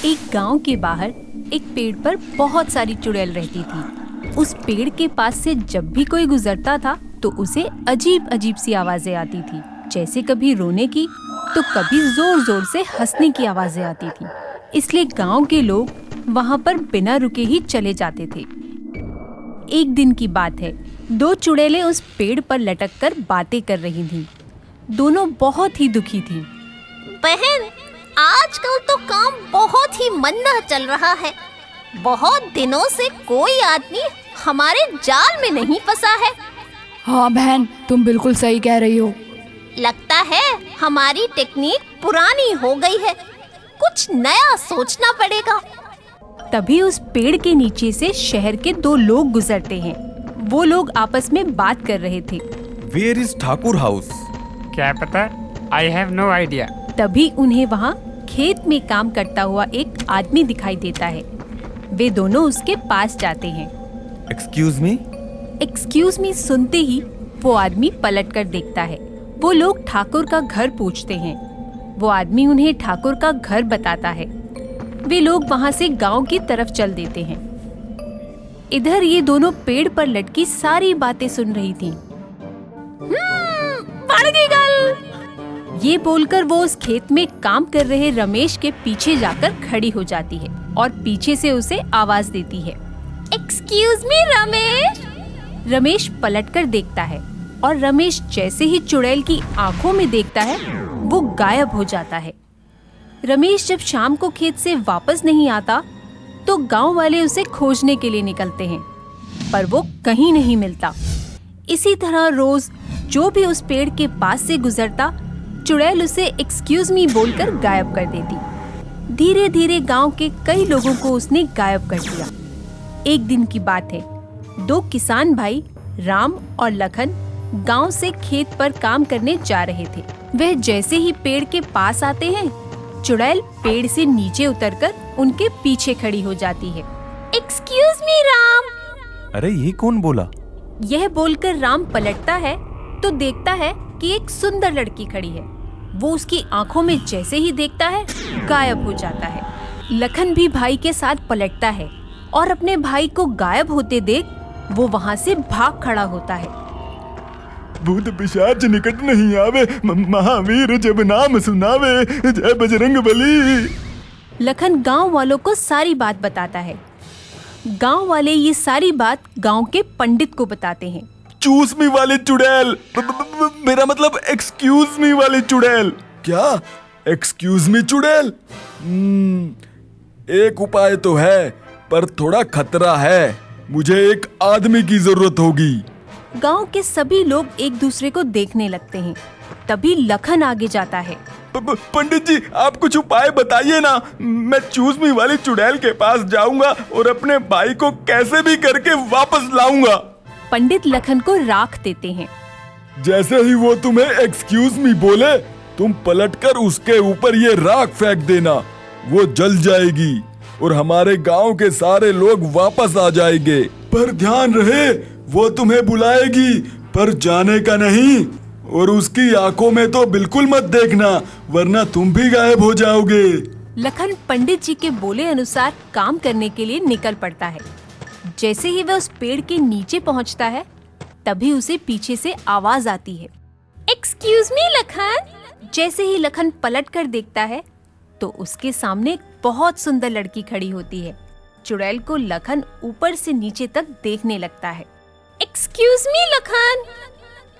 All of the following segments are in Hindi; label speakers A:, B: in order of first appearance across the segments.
A: एक गांव के बाहर एक पेड़ पर बहुत सारी चुड़ैल रहती थी। उस पेड़ के पास से जब भी कोई गुजरता था तो उसे अजीब अजीब सी आवाजें आती थी, जैसे कभी रोने की तो कभी जोर जोर से हंसने की आवाजें आती थी। इसलिए गांव के लोग वहां पर बिना रुके ही चले जाते थे। एक दिन की बात है, दो चुड़ैलें उस पेड़ पर लटक कर बातें कर रही थीं। दोनों बहुत ही दुखी थीं।
B: बहन, आजकल तो काम बहुत ही मंदा चल रहा है। बहुत दिनों से कोई आदमी हमारे जाल में नहीं फंसा है।
C: हाँ बहन, तुम बिल्कुल सही कह रही हो।
B: लगता है हमारी टेक्निक पुरानी हो गई है, कुछ नया सोचना पड़ेगा।
A: तभी उस पेड़ के नीचे से शहर के दो लोग गुजरते हैं। वो लोग आपस में बात कर रहे थे।
D: Where is Thakur house?
E: क्या पता, आई हैव नो आइडिया।
A: तभी उन्हें वहाँ खेत में काम करता हुआ एक आदमी दिखाई देता है। वे दोनों उसके पास जाते हैं।
D: Excuse me?
A: एक्सक्यूज मी सुनते ही वो आदमी पलट कर देखता है। वो लोग ठाकुर का घर पूछते हैं। वो आदमी उन्हें ठाकुर का घर बताता है। वे लोग वहाँ से गांव की तरफ चल देते हैं। इधर ये दोनों पेड़ पर लटकी सारी बातें सुन रही थीं।
B: बढ़ गई गल।
A: ये बोलकर वो उस खेत में काम कर रहे रमेश के पीछे जाकर खड़ी हो जाती है और पीछे से उसे आवाज देती है,
B: एक्सक्यूज मी रमेश।
A: रमेश पलटकर देखता है और रमेश जैसे ही चुड़ैल की आंखों में देखता है वो गायब हो जाता है। रमेश जब शाम को खेत से वापस नहीं आता तो गांव वाले उसे खोजने के लिए निकलते हैं, पर वो कहीं नहीं मिलता। इसी तरह रोज जो भी उस पेड़ के पास से गुजरता, चुड़ैल उसे एक्सक्यूज मी बोलकर गायब कर देती। धीरे धीरे गांव के कई लोगों को उसने गायब कर दिया। एक दिन की बात है, दो किसान भाई राम और लखन गांव से खेत पर काम करने जा रहे थे। वह जैसे ही पेड़ के पास आते हैं, चुड़ैल पेड़ से नीचे उतरकर उनके पीछे खड़ी हो जाती है।
B: Excuse me Ram.
D: अरे ये कौन बोला?
A: यह बोलकर राम पलटता है तो देखता है कि एक सुंदर लड़की खड़ी है। वो उसकी आंखों में जैसे ही देखता है गायब हो जाता है। लखन भी भाई के साथ पलटता है और अपने भाई को गायब होते देख वो वहाँ से भाग खड़ा होता है।
F: भूत पिशाच निकट नहीं आवे, महावीर जब नाम सुनावे, जय बजरंग बली।
A: लखन गांव वालों को सारी बात बताता है। गांव वाले ये सारी बात गांव के पंडित को बताते हैं।
F: चूस मी वाली चुड़ैल, मेरा मतलब एक्सक्यूज मी वाली चुड़ैल। क्या एक्सक्यूज मी चुड़ैल? एक उपाय तो है, पर थोड़ा खतरा है। मुझे एक आदमी की जरूरत होगी।
A: गांव के सभी लोग एक दूसरे को देखने लगते हैं। तभी लखन आगे जाता है।
F: पंडित जी, आप कुछ उपाय बताइए ना। मैं चूस मी वाली चुड़ैल के पास जाऊंगा और अपने भाई को कैसे भी करके वापस लाऊंगा।
A: पंडित लखन को राख देते हैं।
F: जैसे ही वो तुम्हें एक्सक्यूज मी बोले, तुम पलटकर उसके ऊपर ये राख फेंक देना। वो जल जाएगी और हमारे गांव के सारे लोग वापस आ जाएंगे। पर ध्यान रहे, वो तुम्हें बुलाएगी पर जाने का नहीं, और उसकी आंखों में तो बिल्कुल मत देखना, वरना तुम भी गायब हो जाओगे।
A: लखन पंडित जी के बोले अनुसार काम करने के लिए निकल पड़ता है। जैसे ही वह उस पेड़ के नीचे पहुंचता है, तभी उसे पीछे से आवाज आती है,
B: एक्सक्यूज मी लखन।
A: जैसे ही लखन पलट कर देखता है तो उसके सामने एक बहुत सुंदर लड़की खड़ी होती है। चुड़ैल को लखन ऊपर से नीचे तक देखने लगता है।
B: एक्सक्यूज मी लखन,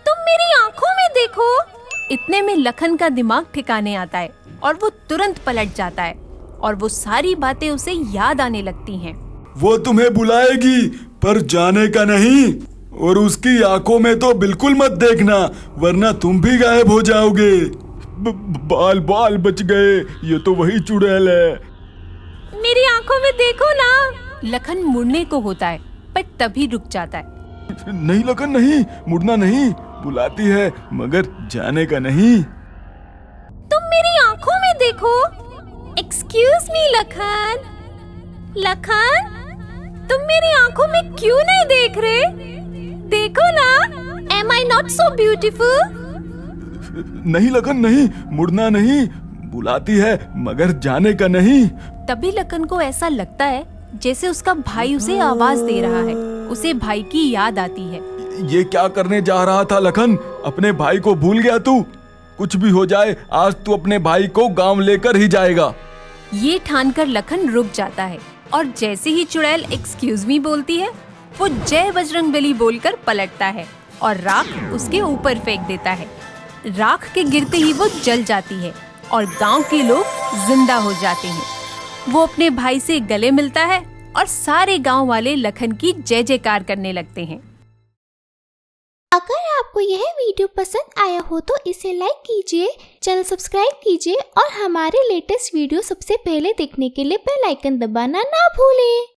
B: तुम मेरी आंखों में देखो।
A: इतने में लखन का दिमाग ठिकाने आता है और वो तुरंत पलट जाता है और वो सारी बातें उसे याद आने लगती हैं।
F: वो तुम्हें बुलाएगी पर जाने का नहीं, और उसकी आंखों में तो बिल्कुल मत देखना, वरना तुम भी गायब हो जाओगे। बाल बाल बच गए, ये तो वही चुड़ैल है।
B: मेरी आंखों में देखो ना।
A: लखन मुड़ने को होता है पर तभी रुक जाता है।
F: नहीं लखन नहीं, मुड़ना नहीं। बुलाती है मगर जाने का नहीं।
B: तुम मेरी आंखों में देखो। Excuse me Lakhan. लखन, तुम मेरी आंखों में क्यों नहीं देख रहे? देखो ना, am I not so beautiful?
F: नहीं लखन नहीं, मुड़ना नहीं। बुलाती है मगर जाने का नहीं।
A: तभी लखन को ऐसा लगता है जैसे उसका भाई उसे आवाज दे रहा है। उसे भाई की याद आती है।
F: ये क्या करने जा रहा था लखन? अपने भाई को भूल गया तू? कुछ भी हो जाए आज तू अपने भाई को गांव लेकर ही जाएगा।
A: ये ठानकर लखन रुक जाता है और जैसे ही चुड़ैल एक्सक्यूज मी बोलती है, वो जय बजरंगबली बोलकर पलटता है और राख उसके ऊपर फेंक देता है। राख के गिरते ही वो जल जाती है और गांव के लोग जिंदा हो जाते हैं। वो अपने भाई से गले मिलता है और सारे गांव वाले लखन की जय जयकार करने लगते हैं।
B: अगर आपको यह वीडियो पसंद आया हो तो इसे लाइक कीजिए, चैनल सब्सक्राइब कीजिए और हमारे लेटेस्ट वीडियो सबसे पहले देखने के लिए बेल आइकन दबाना ना भूलें।